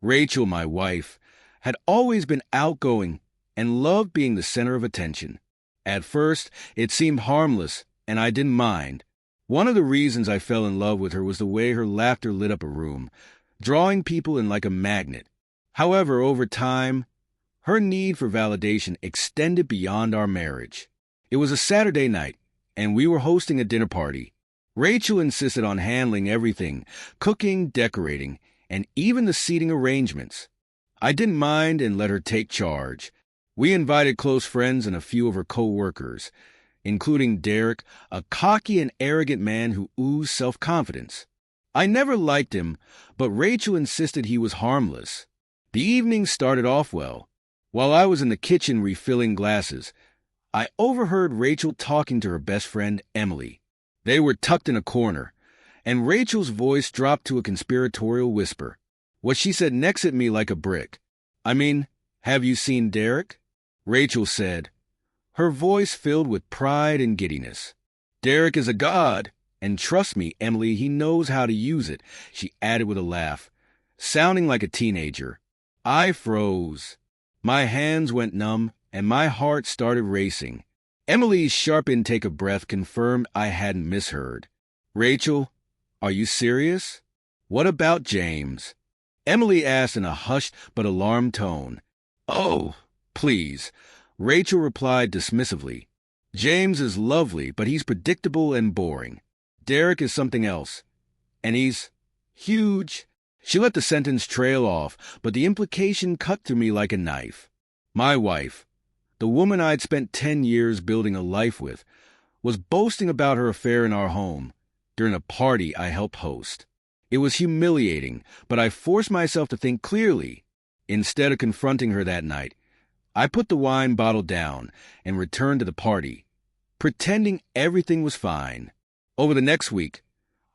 Rachel, my wife, had always been outgoing and loved being the center of attention. At first, it seemed harmless, and I didn't mind. One of the reasons I fell in love with her was the way her laughter lit up a room, drawing people in like a magnet. However, over time, her need for validation extended beyond our marriage. It was a Saturday night, and we were hosting a dinner party. Rachel insisted on handling everything, cooking, decorating, and even the seating arrangements. I didn't mind and let her take charge. We invited close friends and a few of her co-workers, including Derek, a cocky and arrogant man who oozed self-confidence. I never liked him, but Rachel insisted he was harmless. The evening started off well. While I was in the kitchen refilling glasses, I overheard Rachel talking to her best friend, Emily. They were tucked in a corner, and Rachel's voice dropped to a conspiratorial whisper. What she said next hit me like a brick. Have you seen Derek? Rachel said, her voice filled with pride and giddiness. Derek is a god, and trust me, Emily, he knows how to use it, she added with a laugh, sounding like a teenager. I froze. My hands went numb, and my heart started racing. Emily's sharp intake of breath confirmed I hadn't misheard. Rachel, are you serious? What about James? Emily asked in a hushed but alarmed tone. Oh, please, Rachel replied dismissively. James is lovely, but he's predictable and boring. Derek is something else. And he's huge. She let the sentence trail off, but the implication cut through me like a knife. My wife, the woman I'd spent 10 years building a life with, was boasting about her affair in our home during a party I helped host. It was humiliating, but I forced myself to think clearly. Instead of confronting her that night, I put the wine bottle down and returned to the party, pretending everything was fine. Over the next week,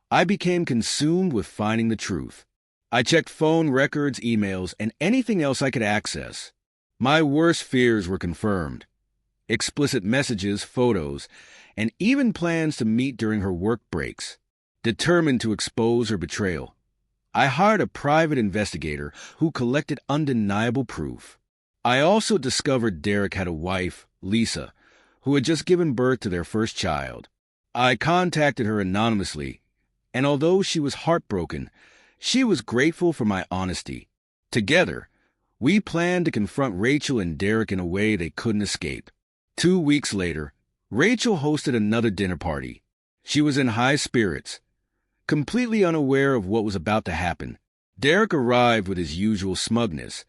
I became consumed with finding the truth. I checked phone records, emails, and anything else I could access. My worst fears were confirmed. Explicit messages, photos, and even plans to meet during her work breaks. Determined to expose her betrayal, I hired a private investigator who collected undeniable proof. I also discovered Derek had a wife, Lisa, who had just given birth to their first child. I contacted her anonymously, and although she was heartbroken, she was grateful for my honesty. Together, we planned to confront Rachel and Derek in a way they couldn't escape. 2 weeks later, Rachel hosted another dinner party. She was in high spirits, completely unaware of what was about to happen. Derek arrived with his usual smugness,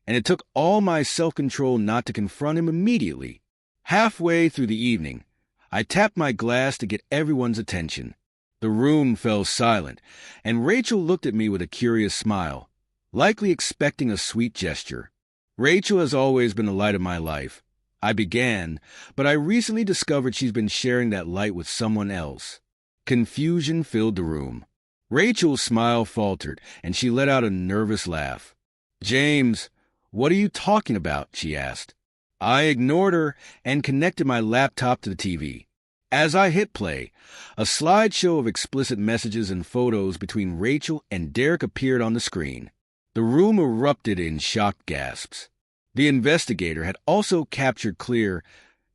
and it took all my self-control not to confront him immediately. Halfway through the evening, I tapped my glass to get everyone's attention. The room fell silent, and Rachel looked at me with a curious smile, likely expecting a sweet gesture. Rachel has always been the light of my life. I began, but I recently discovered she's been sharing that light with someone else. Confusion filled the room. Rachel's smile faltered, and she let out a nervous laugh. James, what are you talking about? She asked. I ignored her and connected my laptop to the TV. As I hit play, a slideshow of explicit messages and photos between Rachel and Derek appeared on the screen. The room erupted in shocked gasps. The investigator had also captured clear,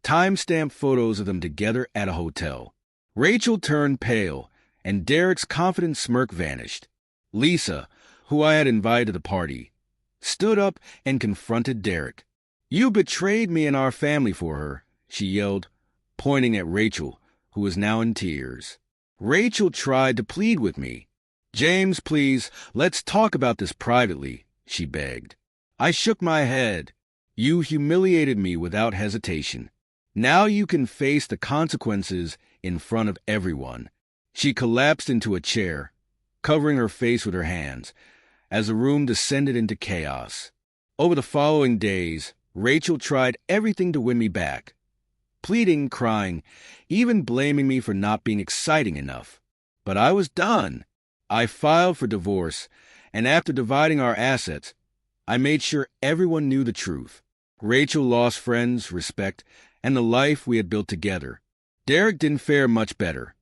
time-stamped photos of them together at a hotel. Rachel turned pale, and Derek's confident smirk vanished. Lisa, who I had invited to the party, stood up and confronted Derek. You betrayed me and our family for her, she yelled, pointing at Rachel, who was now in tears. Rachel tried to plead with me. James, please, let's talk about this privately, she begged. I shook my head. You humiliated me without hesitation. Now you can face the consequences in front of everyone. She collapsed into a chair, covering her face with her hands, as the room descended into chaos. Over the following days, Rachel tried everything to win me back, pleading, crying, even blaming me for not being exciting enough. But I was done. I filed for divorce, and after dividing our assets, I made sure everyone knew the truth. Rachel lost friends, respect, and the life we had built together. Derek didn't fare much better.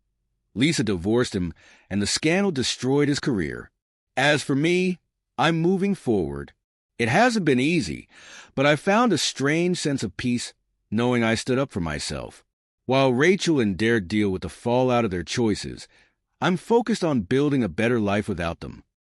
Lisa divorced him, and the scandal destroyed his career. As for me, I'm moving forward. It hasn't been easy, but I found a strange sense of peace knowing I stood up for myself. While Rachel and Derek deal with the fallout of their choices, I'm focused on building a better life without them.